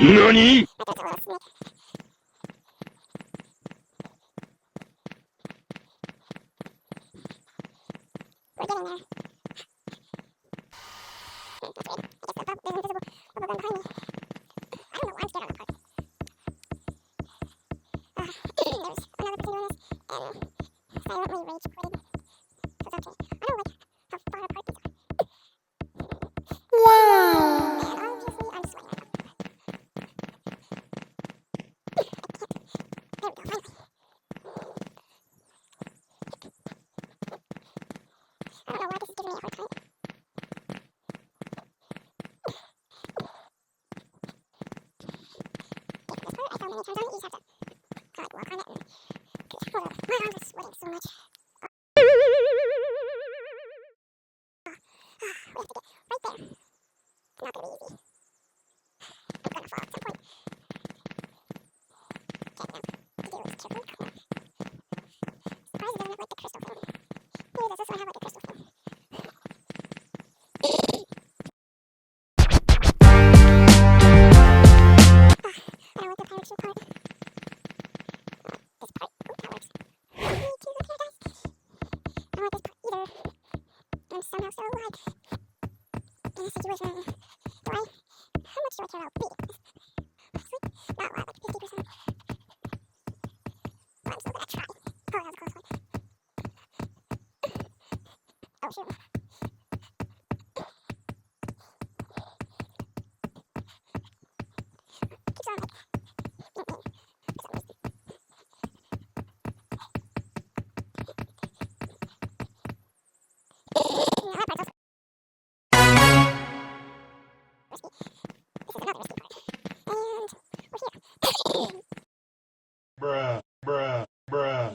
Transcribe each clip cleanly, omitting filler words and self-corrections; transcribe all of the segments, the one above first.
NANI?! Bruh, bruh, bruh.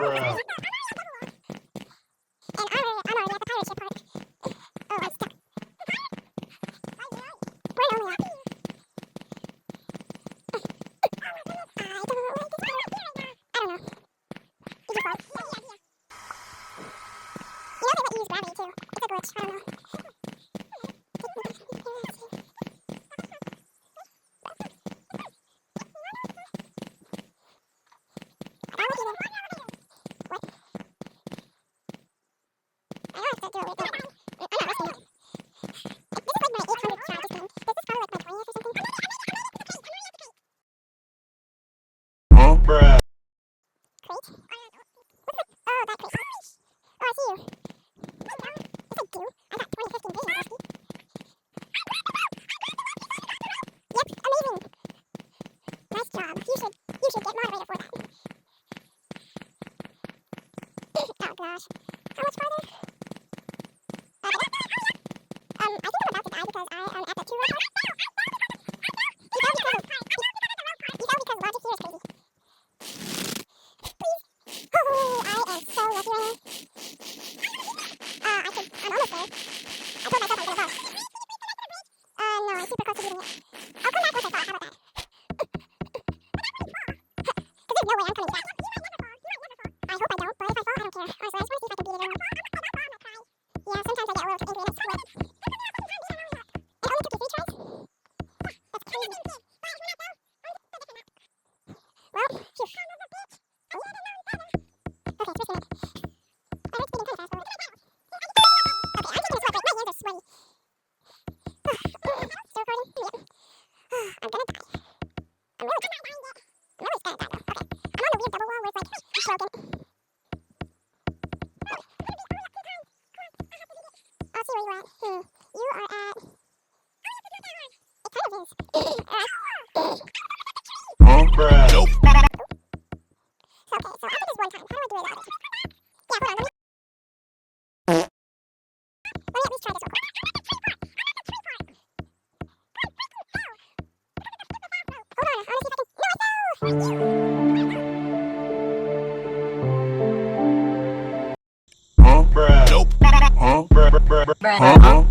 Bruh. Huh? Bruh. magic here is crazy. Please. Oh, I am so lucky right now. I'm almost there. I told myself I was gonna go. No, I'm super close to beating it. I'll come back once I fall. How about that? Because there's no way I'm coming back. I hope I don't, but if I fall, I don't care. Honestly, I just want to see if I can beat it or not. Yeah, sometimes I get a little too angry and I sweat. It only took you 3 tries? That's crazy. Well, phew. Oh. Okay, just a minute. I heard speeding kind of fast, though. Okay, I'm taking a sweat break. My hands are sweaty. Still recording? Yep. I'm gonna die. I'm really gonna die, though. Okay. I'm on the weird double wall where it's like broken. I'll see where you're at. You are at... It kind of is. Bruh. Nope. So, okay, so after this one time, how do I do it others? Yeah, hold on, let me at least try this real quick. Hold on, I wanna see if I can... No, I fell! Bruh. Nope. Bruh. Bruh. Bruh.